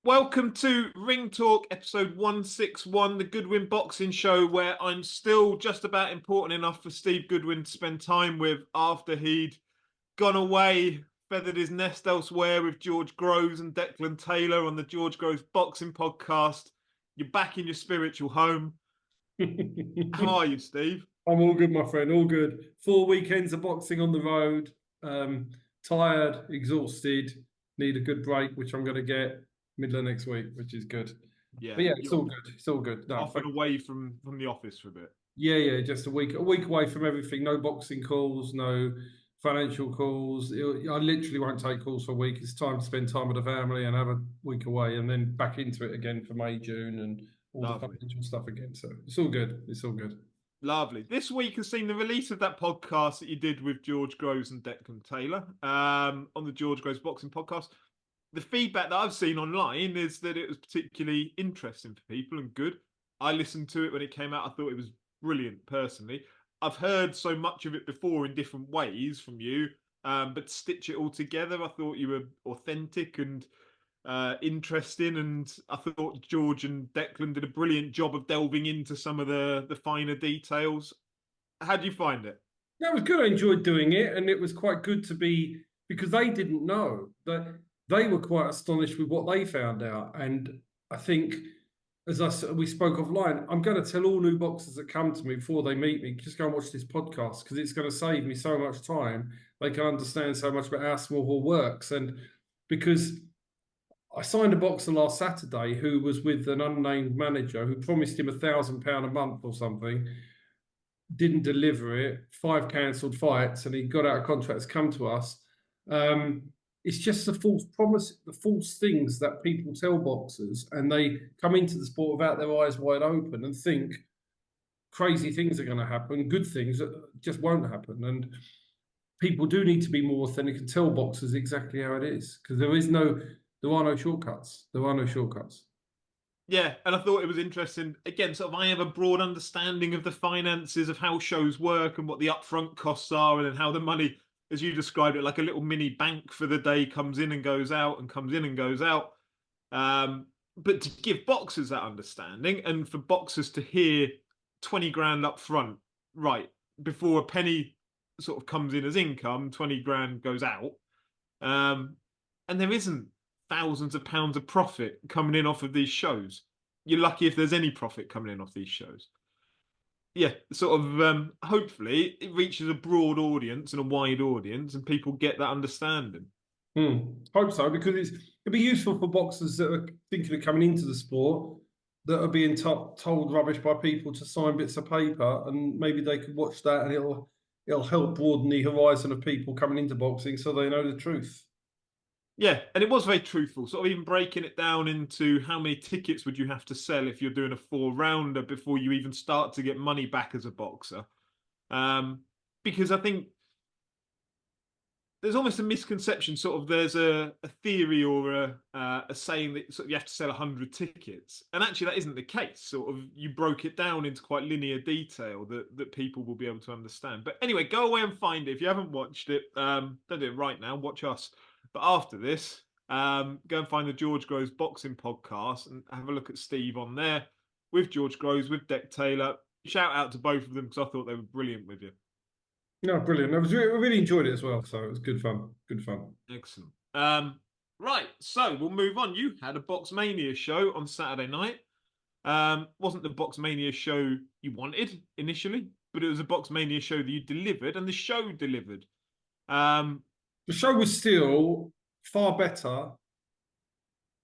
Welcome to Ring Talk, episode 161, the Goodwin boxing show, where I'm still just about important enough for Steve Goodwin to spend time with after he'd gone away, feathered his nest elsewhere with George Groves and Declan Taylor on the George Groves Boxing Podcast. You're back in your spiritual home. How are you, Steve? I'm all good, my friend. All good. 4 weekends of boxing on the road. Tired, exhausted. Need a good break, which I'm going to get middle of next week, which is good. Yeah, But yeah, it's all good. It's all good. No, off and away from the office for a bit. Yeah, just a week away from everything. No boxing calls, no financial calls. I literally won't take calls for a week. It's time to spend time with the family and have a week away, and then back into it again for May, June, and all the financial stuff again. So it's all good. It's all good. Lovely. This week has seen the release of that podcast that you did with George Groves and Declan Taylor on the George Groves Boxing Podcast. The feedback that I've seen online is that it was particularly interesting for people and good. I listened to it when it came out. I thought it was brilliant, personally. I've heard so much of it before in different ways from you, but to stitch it all together, I thought you were authentic and interesting, and I thought George and Declan did a brilliant job of delving into some of the finer details. How do you find it? That was good. I enjoyed doing it, and it was quite good to be, because they didn't know that. They were quite astonished with what they found out. And I think, as we spoke offline, I'm going to tell all new boxers that come to me before they meet me, just go and watch this podcast, because it's going to save me so much time. They can understand so much about how small hall works. And because I signed a boxer last Saturday who was with an unnamed manager who promised him £1,000 a month or something, didn't deliver it, 5 cancelled fights, and he got out of contracts, come to us. It's just the false promise, the false things that people tell boxers, and they come into the sport without their eyes wide open and think crazy things are going to happen, good things that just won't happen. And people do need to be more authentic and tell boxers exactly how it is, because there are no shortcuts. There are no shortcuts. Yeah, and I thought it was interesting. Again, sort of, I have a broad understanding of the finances of how shows work and what the upfront costs are, and then how the money, as you described it, like a little mini bank for the day, comes in and goes out and comes in and goes out. But to give boxers that understanding, and for boxers to hear 20 grand up front, right, before a penny sort of comes in as income, 20 grand goes out. And there isn't thousands of pounds of profit coming in off of these shows. You're lucky if there's any profit coming in off these shows. Yeah, sort of, hopefully it reaches a broad audience and a wide audience, and people get that understanding. Hope so, because it'd be useful for boxers that are thinking of coming into the sport, that are being told rubbish by people to sign bits of paper, and maybe they could watch that, and it'll help broaden the horizon of people coming into boxing so they know the truth. Yeah, and it was very truthful, sort of even breaking it down into how many tickets would you have to sell if you're doing a 4-rounder before you even start to get money back as a boxer. Because I think there's almost a misconception, sort of there's a theory or a saying that sort of you have to sell 100 tickets. And actually that isn't the case. Sort of you broke it down into quite linear detail that people will be able to understand. But anyway, go away and find it. If you haven't watched it, don't do it right now, watch us. But after this, go and find the George Groves Boxing Podcast and have a look at Steve on there with George Groves, with Deck Taylor. Shout out to both of them because I thought they were brilliant with you. No, brilliant. I really enjoyed it as well. So it was good fun. Good fun. Excellent. Right, so we'll move on. You had a Box Mania show on Saturday night. Wasn't the Box Mania show you wanted initially, but it was a Box Mania show that you delivered, and the show delivered. The show was still far better,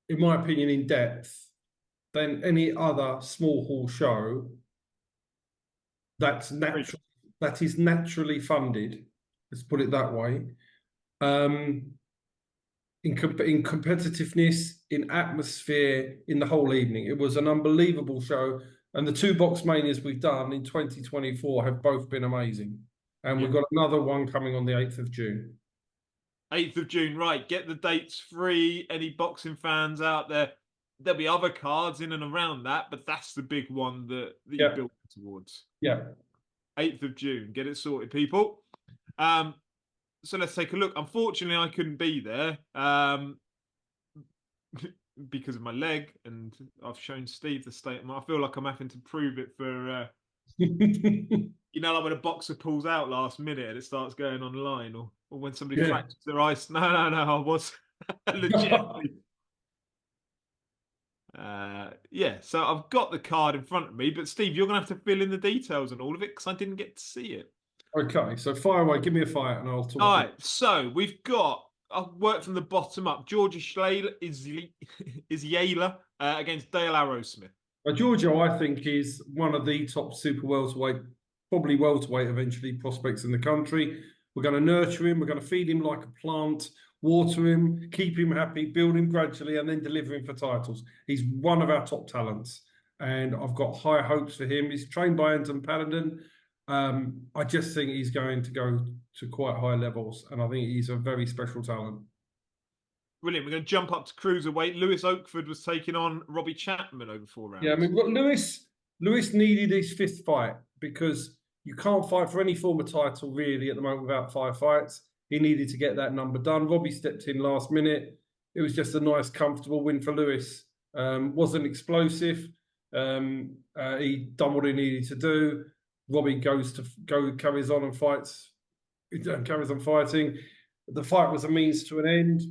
in my opinion, in depth than any other small hall show that is naturally funded. Let's put it that way. In competitiveness, in atmosphere, in the whole evening, it was an unbelievable show. And the 2 Box Manias we've done in 2024 have both been amazing. And we've got another one coming on the 8th of June. 8th of June, right. Get the dates free. Any boxing fans out there, there'll be other cards in and around that, but that's the big one that you built towards. Yeah. 8th of June. Get it sorted, people. So let's take a look. Unfortunately, I couldn't be there because of my leg, and I've shown Steve the state. I feel like I'm having to prove it for like when a boxer pulls out last minute and it starts going online, or when somebody Yeah. fractures their ice. No, I was legitimately. Yeah, so I've got the card in front of me, but Steve, you're gonna have to fill in the details on all of it because I didn't get to see it. Okay, so fire away. Give me a fight, and I'll talk All through. right, so we've got. I'll work from the bottom up. Georgia Schlayler is Yayla against Dale Arrowsmith. Giorgio, I think, is one of the top super welterweight, probably welterweight eventually prospects in the country. We're going to nurture him. We're going to feed him like a plant, water him, keep him happy, build him gradually, and then deliver him for titles. He's one of our top talents, and I've got high hopes for him. He's trained by Anton Paladin. I just think he's going to go to quite high levels, and I think he's a very special talent. Brilliant. We're going to jump up to cruiserweight. Lewis Oakford was taking on Robbie Chapman over 4 rounds. Yeah, I mean, we've got Lewis. Lewis needed his 5th fight because you can't fight for any form of title really at the moment without 5 fights. He needed to get that number done. Robbie stepped in last minute. It was just a nice, comfortable win for Lewis. Wasn't explosive. He done what he needed to do. Robbie carries on and fights. Carries on fighting. The fight was a means to an end.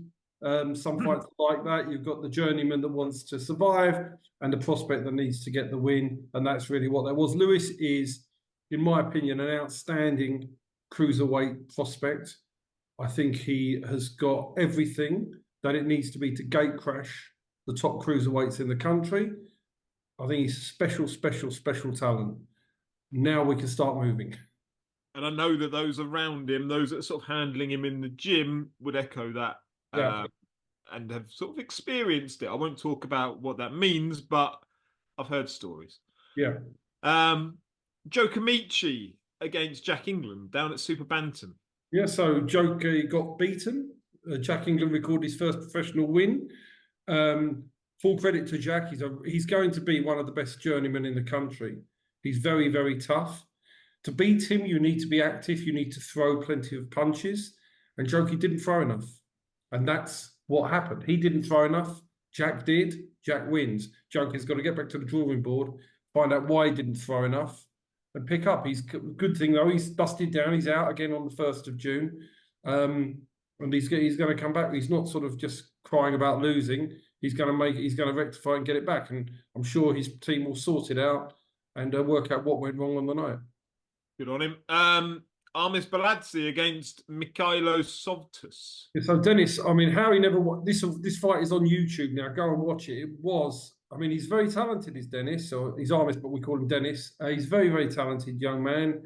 Some fights like that, you've got the journeyman that wants to survive and the prospect that needs to get the win, and that's really what that was. Lewis is, in my opinion, an outstanding cruiserweight prospect. I think he has got everything that it needs to be to gate crash the top cruiserweights in the country. I think he's a special talent. Now we can start moving. And I know that those around him, those that are sort of handling him in the gym, would echo that. Yeah. And have sort of experienced it. I won't talk about what that means, but I've heard stories. Yeah. Joe Kamichi against Jack England down at Super Bantam. Yeah, so Joker got beaten. Jack England recorded his first professional win. Full credit to Jack. He's going to be one of the best journeymen in the country. He's very, very tough. To beat him, you need to be active. You need to throw plenty of punches. And Jokey didn't throw enough. And that's what happened. He didn't throw enough. Jack did. Jack wins. Jokey's got to get back to the drawing board, find out why he didn't throw enough, and pick up. He's good thing though. He's busted down. He's out again on the 1st of June, and he's going to come back. He's not sort of just crying about losing. He's going to rectify and get it back. And I'm sure his team will sort it out and work out what went wrong on the night. Good on him. Armis Baladze against Mikhailo Sovtus. So Dennis, I mean, how he never this fight is on YouTube now. Go and watch it. I mean, he's very talented, is Dennis. So he's Armis, but we call him Dennis. He's very, very talented young man.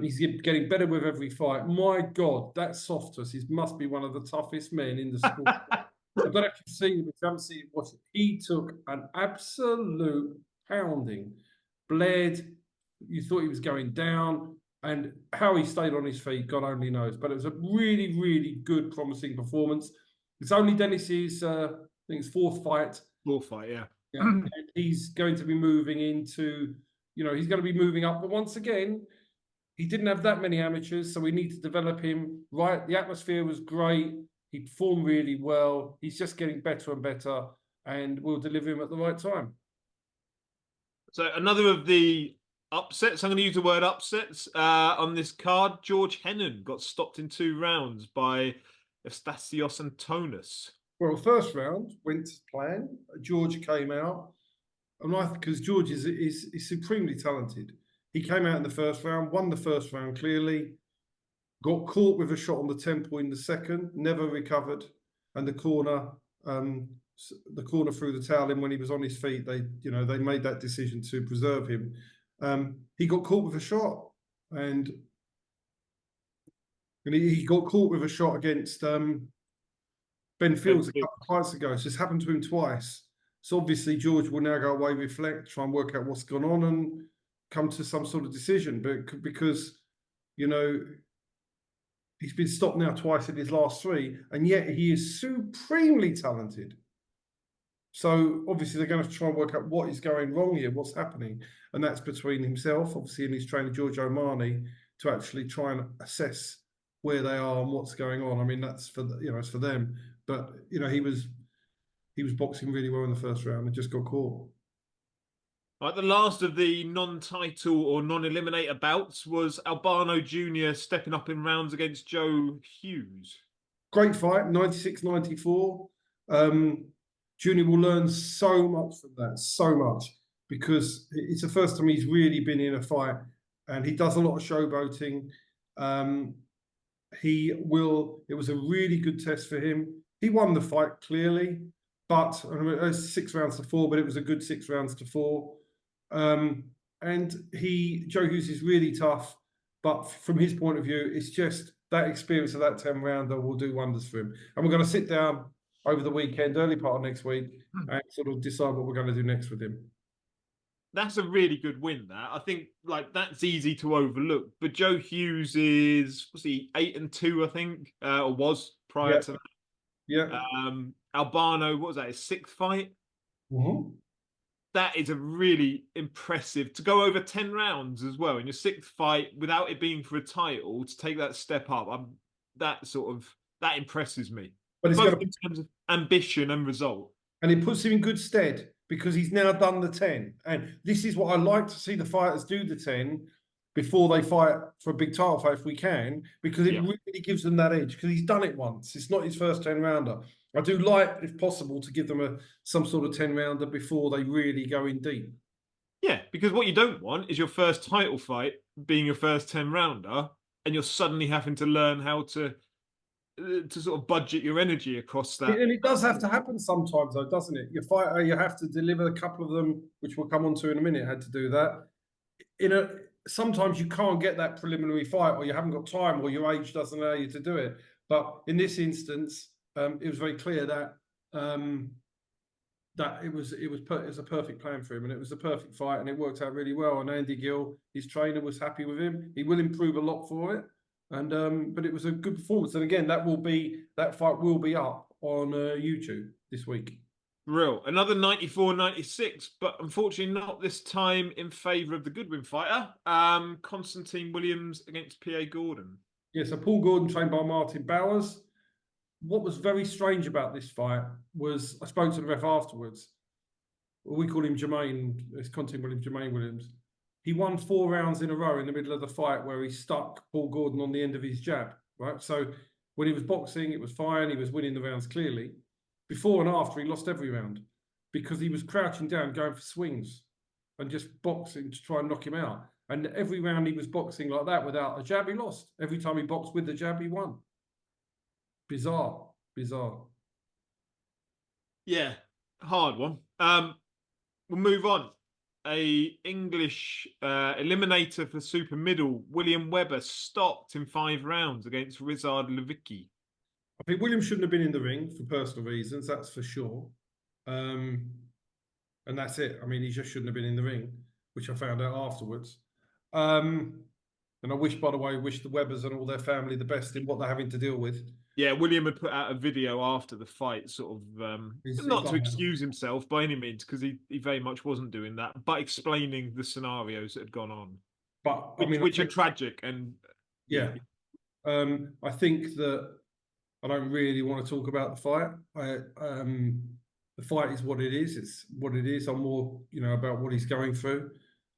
He's getting better with every fight. My God, that Softus must be one of the toughest men in the sport. I don't know if you've seen him. If you haven't seen him, watch it. He took an absolute pounding, bled. You thought he was going down. And how he stayed on his feet, God only knows. But it was a really, really good, promising performance. It's only Dennis's, I think it's 4th fight. 4th fight, yeah. And he's going to be moving into, he's going to be moving up. But once again, he didn't have that many amateurs, so we need to develop him right. The atmosphere was great. He performed really well. He's just getting better and better, and we'll deliver him at the right time. So another of the upsets, I'm going to use the word upsets, on this card. George Heaney got stopped in 2 rounds by Estasios Antonis. Well, first round went to plan. George came out, and because George is supremely talented. He came out in the first round, won the first round clearly, got caught with a shot on the temple in the second, never recovered, and the corner threw the towel in when he was on his feet. They made that decision to preserve him. He got caught with a shot, and he got caught with a shot against Ben Fields a couple of fights ago. So it's happened to him twice. So obviously George will now go away, reflect, try and work out what's gone on, and come to some sort of decision. But because he's been stopped now twice in his last 3, and yet he is supremely talented. So obviously they're going to try and work out what is going wrong here, what's happening. And that's between himself, obviously, and his trainer, George O'Mahony, to actually try and assess where they are and what's going on. I mean, that's for it's for them. But he was boxing really well in the first round and just got caught. Right, the last of the non-title or non-eliminator bouts was Albano Jr. stepping up in rounds against Joe Hughes. Great fight, 96-94. Junior will learn so much from that, so much, because it's the first time he's really been in a fight, and he does a lot of showboating. It was a really good test for him. He won the fight clearly, but I mean, it was 6 rounds to 4, but it was a good 6 rounds to 4. And Joe Hughes is really tough, but from his point of view, it's just that experience of that 10-rounder will do wonders for him. And we're going to sit down over the weekend, early part of next week, and sort of decide what we're going to do next with him. That's a really good win. That I think, like, that's easy to overlook. But Joe Hughes was he 8-2, I think, or was prior to that. Yeah. Albano, what was that? His 6th fight. Mm-hmm. That is a really impressive to go over 10 rounds as well in your 6th fight without it being for a title, to take that step up. That impresses me. But it's Both in terms of ambition and result. And it puts him in good stead because he's now done the 10. And this is what I like to see the fighters do, the 10 before they fight for a big title fight if we can, because it really gives them that edge, because he's done it once. It's not his first 10-rounder. I do like, if possible, to give them some sort of 10-rounder before they really go in deep. Yeah, because what you don't want is your first title fight being your first 10-rounder, and you're suddenly having to learn how to sort of budget your energy across that. And it does have to happen sometimes, though, doesn't it? Your fighter, you have to deliver. A couple of them, which we'll come on to in a minute, had to do that. Sometimes you can't get that preliminary fight, or you haven't got time, or your age doesn't allow you to do it. But in this instance, it was very clear that it was a perfect plan for him, and it was a perfect fight, and it worked out really well. And Andy Gill, his trainer, was happy with him. He will improve a lot for it, and but it was a good performance. And again, that fight will be up on YouTube this week. Real. Another 94-96, but unfortunately not this time in favour of the Goodwin fighter. Constantine Williams against P.A. Gordon. Yeah, so Paul Gordon, trained by Martin Bowers. What was very strange about this fight was, I spoke to the ref afterwards. We call him Jermaine, it's Constantine Williams, Jermaine Williams. He won 4 rounds in a row in the middle of the fight where he stuck Paul Gordon on the end of his jab, right? So when he was boxing, it was fine. He was winning the rounds clearly. Before and after, he lost every round because he was crouching down, going for swings and just boxing to try and knock him out. And every round he was boxing like that without a jab, he lost. Every time he boxed with the jab, he won. Bizarre. Yeah, hard one. We'll move on. A English eliminator for super middle, William Webber, stopped in 5 rounds against Rizard Levicki. I think William shouldn't have been in the ring for personal reasons, that's for sure. And that's it. I mean, he just shouldn't have been in the ring, which I found out afterwards. And I wish, by the way, the Webbers and all their family the best in what they're having to deal with. Yeah, William had put out a video after the fight, sort of, not to excuse himself by any means, because he very much wasn't doing that, but explaining the scenarios that had gone on. But which are tragic. And yeah. I think that I don't really want to talk about the fight. The fight is what it is. It's what it is. I'm more, about what he's going through.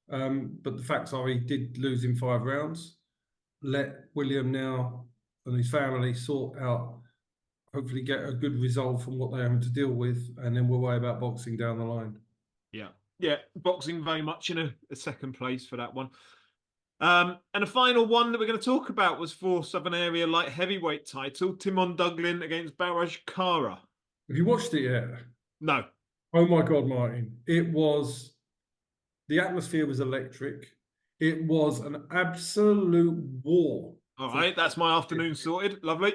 But the facts are he did lose in 5 rounds. Let William now and his family sort out, hopefully get a good result from what they're having to deal with, and then we'll worry about boxing down the line. Yeah, boxing very much in a second place for that one. And the final one that we're going to talk about was for Southern Area light heavyweight title, Timon Duglin against Baraj Kara. Have you watched it yet? No. Oh my God, Martin. The atmosphere was electric. It was an absolute war. All right, that's my afternoon sorted. Lovely.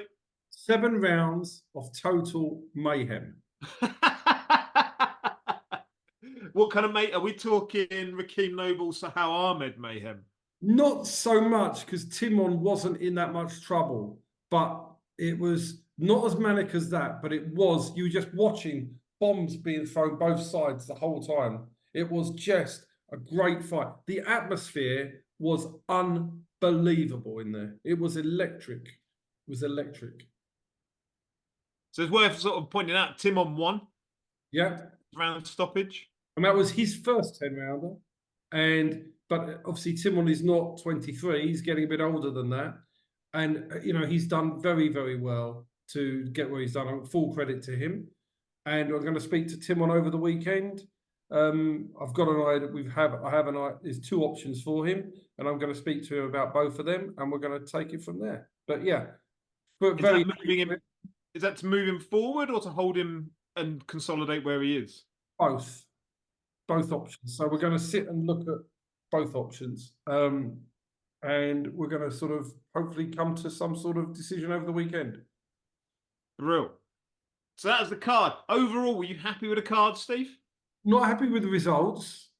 7 rounds of total mayhem. What kind of mate? Are we talking Rakeem Noble, Sahal Ahmed mayhem? Not so much, because Timon wasn't in that much trouble, but it was not as manic as that, but you were just watching bombs being thrown both sides the whole time. It was just a great fight. The atmosphere was unbelievable in there. It was electric. was electric. So it's worth sort of pointing out Tim on 1 Yeah. round stoppage. And that was his first 10-rounder. But obviously Timon is not 23, he's getting a bit older than that. And he's done very, very well to get where he's done. Full credit to him. And I'm going to speak to Timon over the weekend. I've got an idea. I have an idea. There's 2 options for him, and I'm going to speak to him about both of them, and we're going to take it from there. But yeah, but is that to move him forward or to hold him and consolidate where he is? Both options. So we're going to sit and look at both options, and we're going to sort of hopefully come to some sort of decision over the weekend. Real. So that was the card. Overall, were you happy with the card, Steve? Not happy with the results,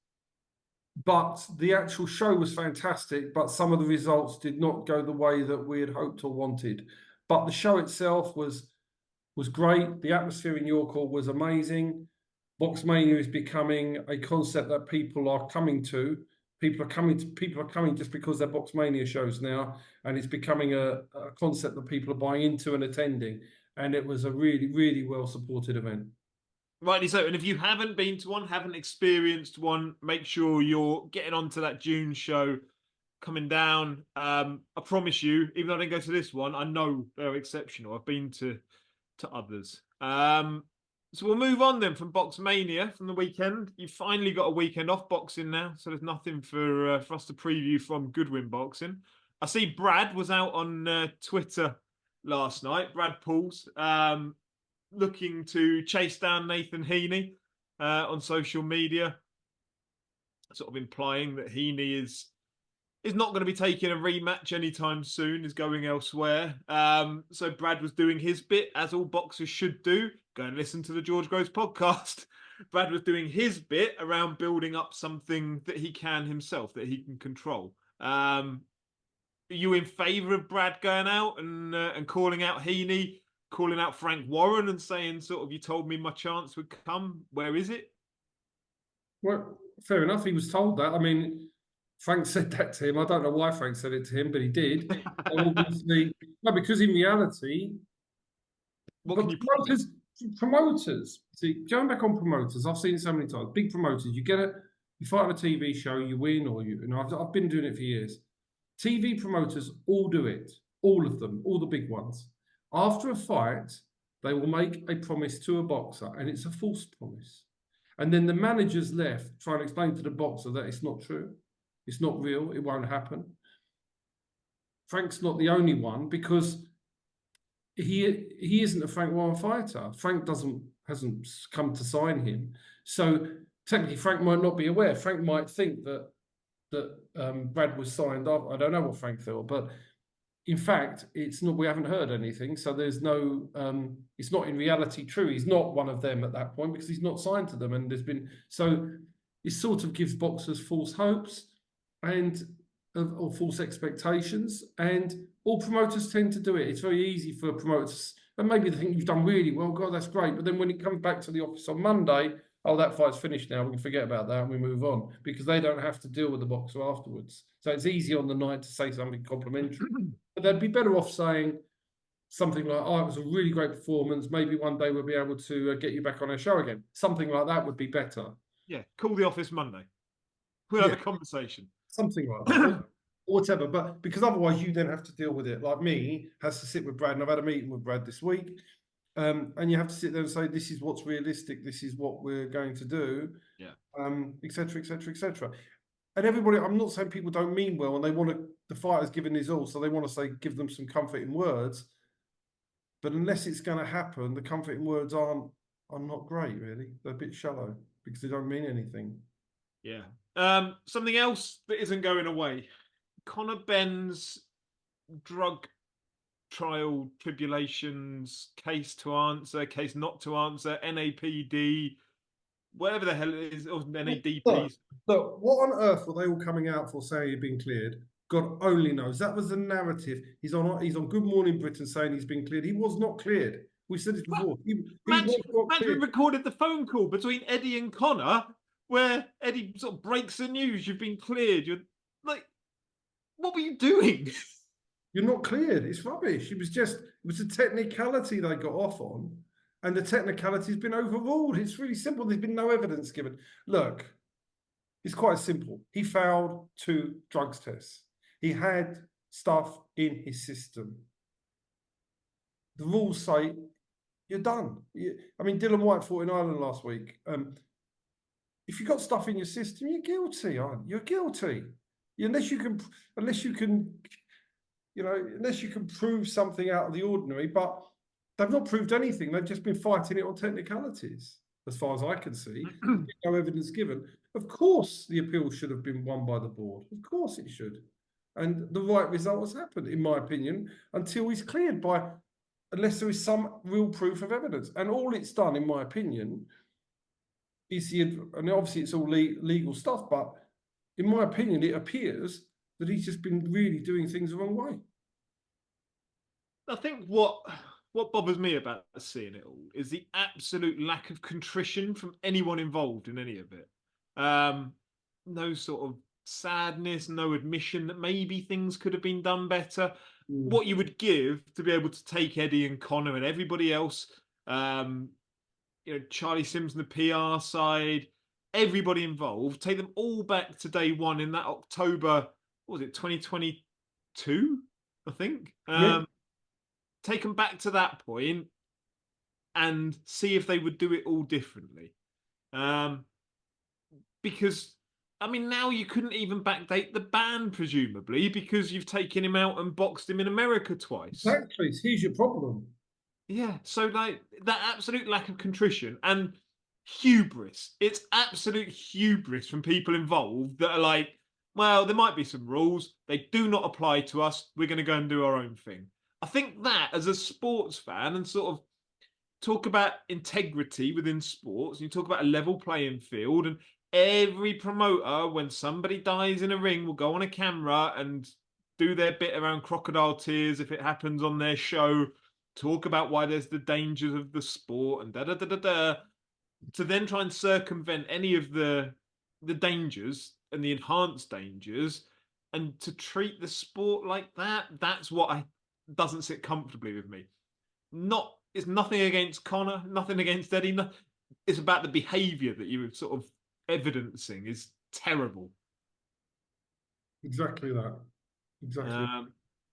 but the actual show was fantastic. But some of the results did not go the way that we had hoped or wanted. But the show itself was great. The atmosphere in York Hall was amazing. Box Mania is becoming a concept that people are coming to. People are coming just because they're Box Mania shows now, and it's becoming a concept that people are buying into and attending. And it was a really, really well supported event. Rightly so. And if you haven't been to one, haven't experienced one, make sure you're getting onto that June show coming down. I promise you, even though I didn't go to this one, I know they're exceptional. I've been to others. So we'll move on then from Box Mania from the weekend. You've finally got a weekend off boxing now, so there's nothing for us to preview from Goodwin Boxing. I see Brad was out on Twitter last night. Brad Pauls looking to chase down Nathan Heaney on social media, sort of implying that Heaney is not going to be taking a rematch anytime soon, is going elsewhere. So Brad was doing his bit, as all boxers should do. Go and listen to the George Groves podcast. Brad was doing his bit around building up something that he can himself, that he can control. Are you in favour of Brad going out and calling out Heaney, calling out Frank Warren and saying sort of, you told me my chance would come, where is it? Well, fair enough. He was told that. I mean, Frank said that to him. I don't know why Frank said it to him, but he did. Obviously, no, because in reality, promoters, see, going back on promoters, I've seen it so many times. Big promoters, you fight on a TV show, you win, or I've been doing it for years. TV promoters all do it, all of them, all the big ones. After a fight, they will make a promise to a boxer, and it's a false promise. And then the manager's left trying to explain to the boxer that it's not true. It's not real. It won't happen. Frank's not the only one, because he isn't a Frank Warren fighter. Frank hasn't come to sign him. So technically, Frank might not be aware. Frank might think that Brad was signed up. I don't know what Frank thought, but in fact, it's not. We haven't heard anything. So there's no. It's not in reality true. He's not one of them at that point because he's not signed to them. And there's been it sort of gives boxers false hopes or false expectations, and all promoters tend to do it. It's very easy for promoters, and maybe they think you've done really well, God, that's great. But then when it comes back to the office on Monday, oh, that fight's finished now, we can forget about that and we move on, because they don't have to deal with the boxer afterwards. So it's easy on the night to say something complimentary. But they'd be better off saying something like, oh, it was a really great performance. Maybe one day we'll be able to get you back on our show again. Something like that would be better. Yeah, call the office Monday. We'll have a conversation. Something like that. Or whatever, but because otherwise you then have to deal with it. Like me, has to sit with Brad, and I've had a meeting with Brad this week, and you have to sit there and say, this is what's realistic, this is what we're going to do, etc., etc., etc. And everybody, I'm not saying people don't mean well, and they want the fighter's given his all, so they want to say, give them some comforting words, but unless it's going to happen, the comforting words are not great, really. They're a bit shallow because they don't mean anything. Yeah. Something else that isn't going away. Conor Benn's drug trial tribulations, case to answer, case not to answer, NAPD, whatever the hell it is, or NADP. Look, what on earth were they all coming out for saying he'd been cleared? God only knows. That was the narrative. He's on Good Morning Britain saying he's been cleared. He was not cleared. We said it before. Imagine recorded the phone call between Eddie and Conor, where Eddie sort of breaks the news, you've been cleared. You're like, what were you doing? You're not cleared. It's rubbish. It was a technicality they got off on, and the technicality's been overruled. It's really simple. There's been no evidence given. Look, it's quite simple. He failed 2 drugs tests. He had stuff in his system. The rules say you're done. I mean, Dylan White fought in Ireland last week. If you've got stuff in your system, you're guilty, aren't you? You're guilty. Unless you can, unless you can prove something out of the ordinary, but they've not proved anything. They've just been fighting it on technicalities, as far as I can see. No evidence given. Of course, the appeal should have been won by the board. Of course it should. And the right result has happened, in my opinion, until he's cleared unless there is some real proof of evidence. And all it's done, in my opinion, is and obviously it's all legal stuff, but in my opinion, it appears that he's just been really doing things the wrong way. I think what bothers me about seeing it all is the absolute lack of contrition from anyone involved in any of it. No sort of sadness, no admission that maybe things could have been done better. What you would give to be able to take Eddie and Conor and everybody else, Charlie Sims and the PR side, everybody involved, take them all back to day one in that October, what was it, 2022, I think? Take them back to that point and see if they would do it all differently. Because, I mean, now you couldn't even backdate the ban, presumably, because you've taken him out and boxed him in America twice. Exactly. Here's your problem. Yeah, so like that absolute lack of contrition and hubris. It's absolute hubris from people involved that are like, well, there might be some rules. They do not apply to us. We're going to go and do our own thing. I think that as a sports fan and sort of talk about integrity within sports, and you talk about a level playing field, and every promoter, when somebody dies in a ring, will go on a camera and do their bit around crocodile tears if it happens on their show, talk about why there's the dangers of the sport and to then try and circumvent any of the dangers and the enhanced dangers, and to treat the sport like that, that's what doesn't sit comfortably with me. It's nothing against Conor, nothing against Eddie. It's about the behaviour that you were sort of evidencing is terrible. Exactly that. Exactly.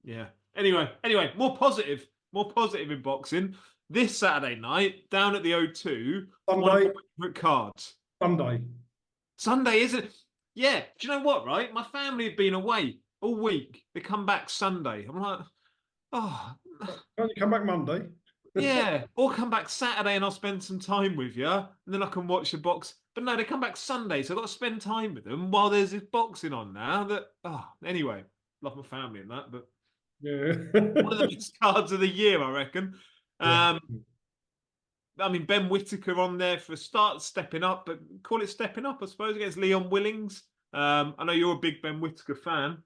Yeah. Anyway, more positive in boxing. This Saturday night, down at the O2, Sunday. One of my favourite cards. Sunday, is it? Yeah. Do you know what, right? My family have been away all week. They come back Sunday. I'm like, oh. Can't you come back Monday? Yeah. Or come back Saturday and I'll spend some time with you. And then I can watch the box. But no, they come back Sunday. So I've got to spend time with them while there's this boxing on now. Anyway, love my family and that, but yeah. one of the best cards of the year, I reckon. Yeah. I mean, Ben Whittaker on there for a start, stepping up, but call it stepping up, I suppose, against Leon Willings. I know you're a big Ben Whittaker fan.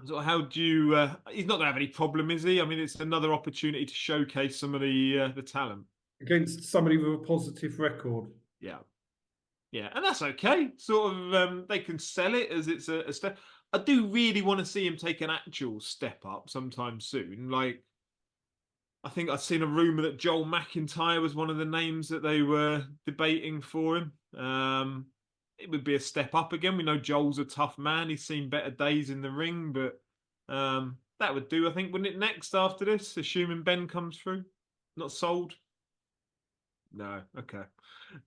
So how do you... he's not going to have any problem, is he? I mean, it's another opportunity to showcase some of the talent. Against somebody with a positive record. Yeah. Yeah, and that's okay. Sort of, they can sell it as it's a step. I do really want to see him take an actual step up sometime soon. Like, I think I've seen a rumor that Joel McIntyre was one of the names that they were debating for him. It would be a step up again. We know Joel's a tough man. He's seen better days in the ring, but that would do, I think, wouldn't it, next after this, assuming Ben comes through? Not sold? No, okay.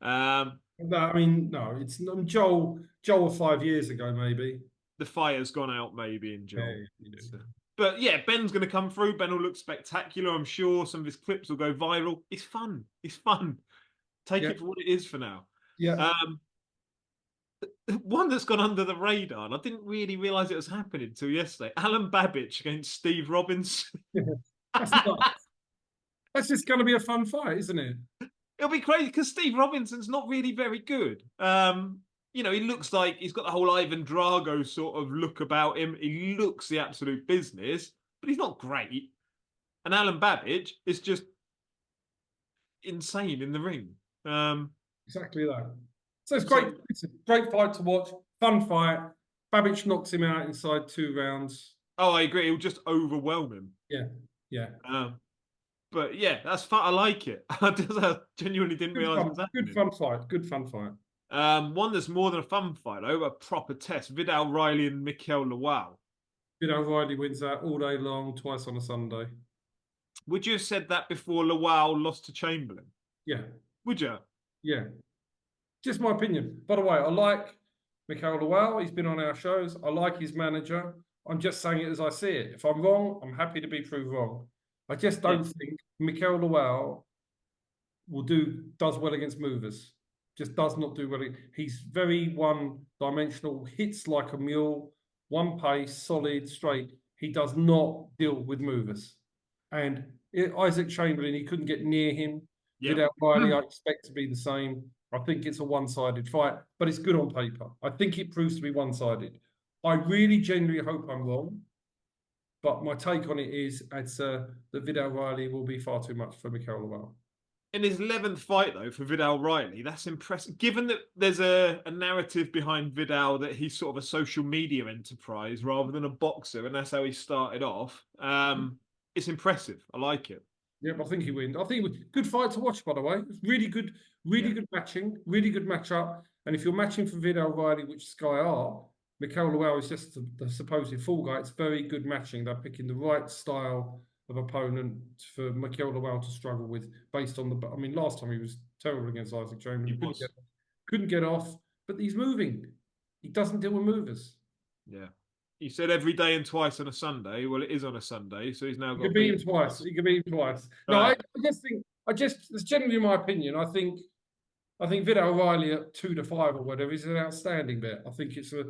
No, I mean, no, it's Joel 5 years ago, maybe. The fire's gone out, maybe, in Joel. Yeah. But yeah, Ben's going to come through. Ben will look spectacular, I'm sure. Some of his clips will go viral. It's fun. Take it for what it is for now. Yeah. One that's gone under the radar, and I didn't really realise it was happening until yesterday. Alan Babbage against Steve Robinson. That's just going to be a fun fight, isn't it? It'll be crazy because Steve Robinson's not really very good. He looks like he's got the whole Ivan Drago sort of look about him. He looks the absolute business, but he's not great. And Alan Babbage is just insane in the ring. Exactly that. So it's great. It's a great fight to watch. Fun fight. Babbage knocks him out inside 2 rounds. Oh, I agree. It will just overwhelm him. Yeah, yeah. But yeah, that's fun. I like it. I genuinely didn't realize it was Good happening. fun fight. Good fun fight. One that's more than a fun fight, though, a proper test. Vidal Riley and Mikel Lawal. O'Reilly wins that all day long, twice on a Sunday. Would you have said that before Lawal lost to Chamberlain? Yeah, Would you? yeah. Just my opinion. By the way, I like Mikel Lawal. He's been on our shows. I like his manager. I'm just saying it as I see it. If I'm wrong, I'm happy to be proved wrong. I just Yeah. don't think Mikel Lawal does well against movers. Just does not do well. He's very one-dimensional, hits like a mule, one pace, solid, straight. He does not deal with movers. And Isaac Chamberlain, he couldn't get near him. Yeah. Vidal Riley, I expect to be the same. I think it's a one-sided fight, but it's good on paper. I think it proves to be one-sided. I really genuinely hope I'm wrong, but my take on it is that Vidal Riley will be far too much for Mikel Lawal. In his 11th fight, though, for Vidal Riley, that's impressive. Given that there's a narrative behind Vidal that he's sort of a social media enterprise rather than a boxer, and that's how he started off, it's impressive. I like it. Yeah, I think he wins. I think it was good fight to watch, by the way. It's really good, good matching, really good matchup. And if you're matching for Vidal Riley, which Sky are, Mikel Lawal is just the supposed fall guy. It's very good matching. They're picking the right style of opponent for Mikel Lawal to struggle with based on the. I mean, last time he was terrible against Isaac Chamberlain. Couldn't get off, but he's moving. He doesn't deal with movers. Yeah. He said every day and twice on a Sunday. Well, it is on a Sunday, so he's now got. You could beat him twice. You could beat him twice. No, I just think. It's generally my opinion. I think Vidal Riley at 2-5 or whatever is an outstanding bet. I think it's a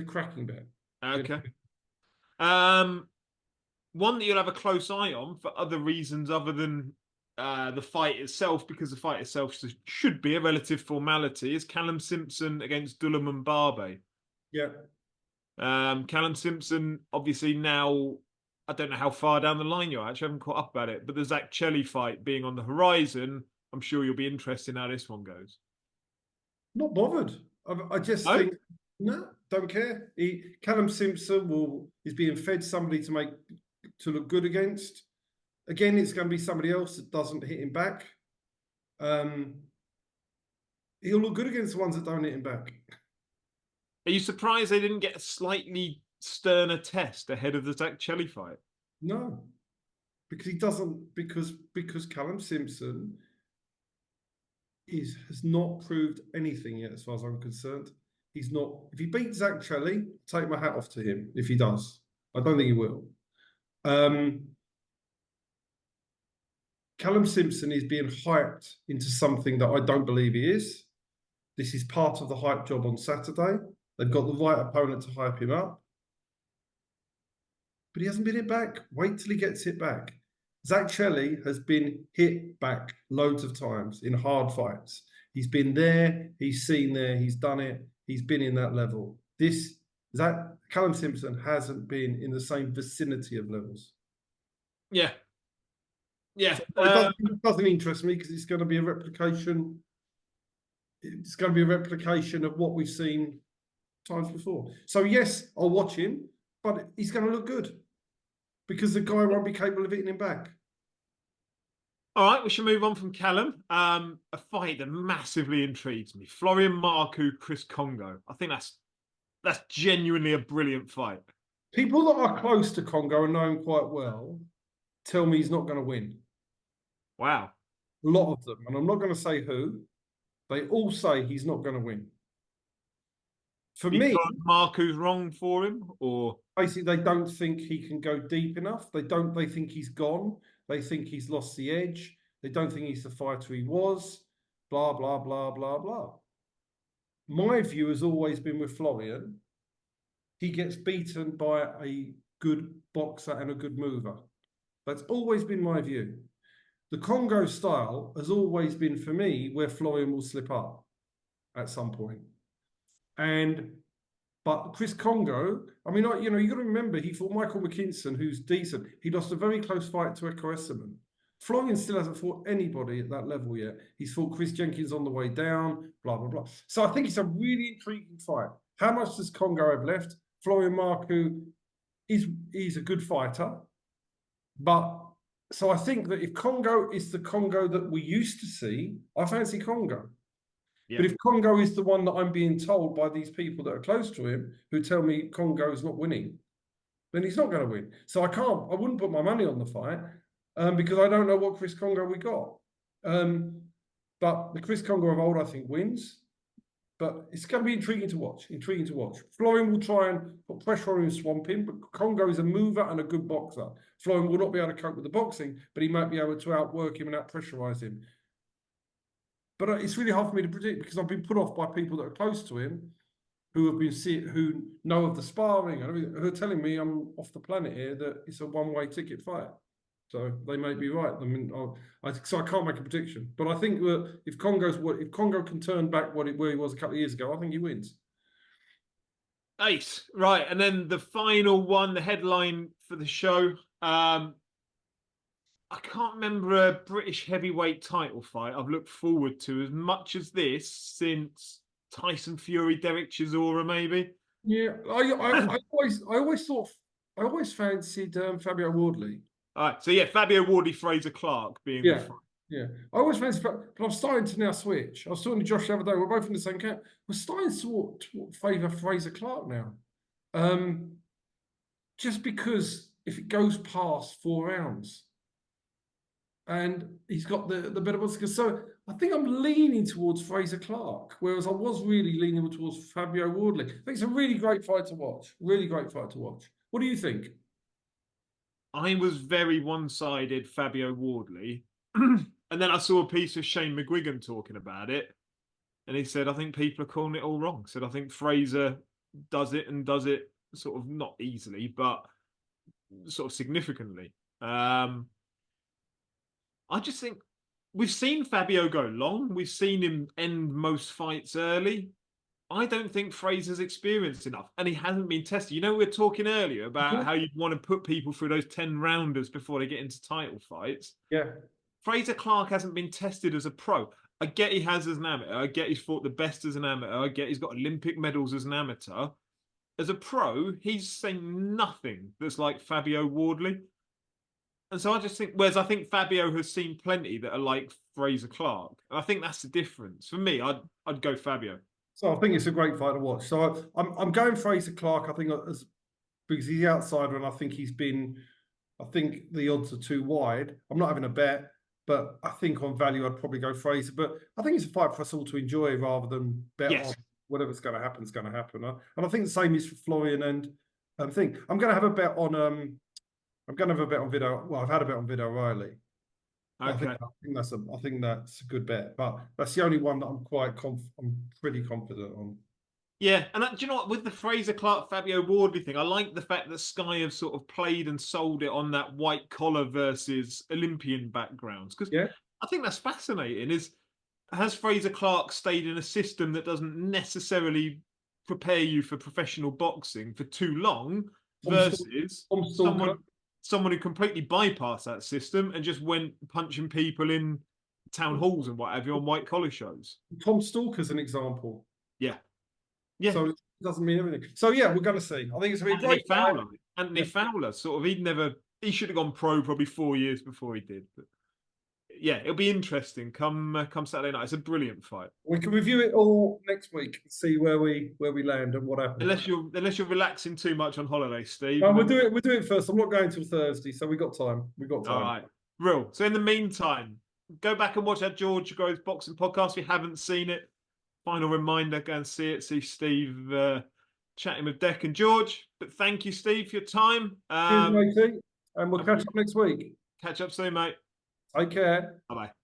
cracking bet. Okay. One that you'll have a close eye on for other reasons other than the fight itself, because the fight itself should be a relative formality, is Callum Simpson against Dulam Mbabe. Yeah. Callum Simpson, obviously now, I don't know how far down the line you're actually, I haven't caught up about it, but the Zach Chelli fight being on the horizon, I'm sure you'll be interested in how this one goes. Not bothered. I just think, no, don't care. Callum Simpson is being fed somebody to look good against. Again, it's going to be somebody else that doesn't hit him back. He'll look good against the ones that don't hit him back. Are you surprised they didn't get a slightly sterner test ahead of the Zach Chelli fight? No, because he doesn't. Because Callum Simpson has not proved anything yet, as far as I'm concerned. He's not. If he beats Zach Chelli, take my hat off to him. If he does, I don't think he will. Callum Simpson is being hyped into something that I don't believe he is. This is part of the hype job on Saturday. They've got the right opponent to hype him up. But he hasn't been hit back. Wait till he gets hit back. Zach Chelli has been hit back loads of times in hard fights. He's been there, he's seen there, he's done it, he's been in that level. Callum Simpson hasn't been in the same vicinity of levels. Yeah. Yeah. So it doesn't interest me because it's going to be a replication. It's going to be a replication of what we've seen times before. So yes, I'll watch him, but he's going to look good because the guy won't be capable of hitting him back. All right, we should move on from Callum. A fight that massively intrigues me: Florian Marku, Chris Kongo. I think that's genuinely a brilliant fight. People that are close to Kongo and know him quite well tell me he's not going to win. Wow. A lot of them, and I'm not going to say who. They all say he's not going to win. For me, Marku's wrong for him, or basically they don't think he can go deep enough. They think he's gone. They think he's lost the edge. They don't think he's the fighter he was. Blah blah blah blah blah. My view has always been with Florian. He gets beaten by a good boxer and a good mover. That's always been my view. The Kongo style has always been, for me, where Florian will slip up at some point. But Chris Kongo, I mean, you got to remember, he fought Michael McKinson, who's decent. He lost a very close fight to Eko Esserman. Florian still hasn't fought anybody at that level yet. He's fought Chris Jenkins on the way down, blah, blah, blah. So I think it's a really intriguing fight. How much does Kongo have left? Florian Marku, he's a good fighter, but so I think that if Congo is the Congo that we used to see, I fancy Congo. Yeah. But if Congo is the one that I'm being told by these people that are close to him, who tell me Congo is not winning, then he's not going to win. So I wouldn't put my money on the fight because I don't know what Chris Congo we got. But the Chris Congo of old, I think, wins. But it's going to be intriguing to watch. Intriguing to watch. Florin will try and put pressure on him and swamp him, but Congo is a mover and a good boxer. Florin will not be able to cope with the boxing, but he might be able to outwork him and out-pressurize him. But it's really hard for me to predict because I've been put off by people that are close to him, who know of the sparring and everything, who are telling me I'm off the planet here, that it's a one-way ticket fight. So they may be right. I mean, so I can't make a prediction. But I think that if Congo can turn back where he was a couple of years ago, I think he wins. Ace, right, and then the final one, the headline for the show. I can't remember a British heavyweight title fight I've looked forward to as much as this since Tyson Fury, Derek Chisora, maybe. Yeah, I always fancied Fabio Wardley. All right, so yeah, Fabio Wardley, Fraser Clark being the fight. Yeah, I always fancied, but I'm starting to now switch. I was talking to Josh the other day. We're both in the same camp. We're starting to favour Fraser Clark now, just because if it goes past 4 rounds, and he's got the better ones. So I think I'm leaning towards Fraser Clark, whereas I was really leaning towards Fabio Wardley. I think it's a really great fight to watch. Really great fight to watch. What do you think? I was very one-sided Fabio Wardley. And then I saw a piece of Shane McGuigan talking about it. And he said, I think people are calling it all wrong. Said, I think Fraser does it and does it sort of not easily, but sort of significantly. I just think we've seen Fabio go long. We've seen him end most fights early. I don't think Fraser's experienced enough, and he hasn't been tested. You know, we were talking earlier about how you'd want to put people through those 10 rounders before they get into title fights. Yeah. Fraser Clark hasn't been tested as a pro. I get he has as an amateur. I get he's fought the best as an amateur. I get he's got Olympic medals as an amateur. As a pro, he's saying nothing that's like Fabio Wardley. And so I just think, whereas I think Fabio has seen plenty that are like Fraser Clark. And I think that's the difference. For me, I'd go Fabio. So I think it's a great fight to watch. So I'm going Fraser Clark. I think because he's the outsider, and I think I think the odds are too wide. I'm not having a bet, but I think on value I'd probably go Fraser. But I think it's a fight for us all to enjoy rather than bet on whatever's going to happen is going to happen. And I think the same is for Florian and thing. I'm going to have a bet on Vido. Well, I've had a bet on Vido Riley. Okay. I think that's a good bet, but that's the only one that I'm pretty confident on. Yeah, and do you know what? With the Fraser Clark Fabio Wardley thing, I like the fact that Sky have sort of played and sold it on that white collar versus Olympian backgrounds, because I think that's fascinating. Has Fraser Clark stayed in a system that doesn't necessarily prepare you for professional boxing for too long versus someone who completely bypassed that system and just went punching people in town halls and what have you on white collar shows? Tom Stalker's an example. Yeah. Yeah. So it doesn't mean everything. So yeah, we're going to see. I think it's going to be great. Anthony Fowler, sort of, he should have gone pro probably 4 years before he did. But yeah, it'll be interesting come Saturday night. It's a brilliant fight. We can review it all next week and see where we land and what happens. Unless you're relaxing too much on holiday, Steve. No, we'll do it first. I'm not going till Thursday, so we got time. All right. Real. So in the meantime, go back and watch that George Groves boxing podcast if you haven't seen it. Final reminder, go and see it. See Steve chatting with Deck and George. But thank you, Steve, for your time. Cheers, matey. And we'll catch up next week. Catch up soon, mate. Take care. Bye-bye.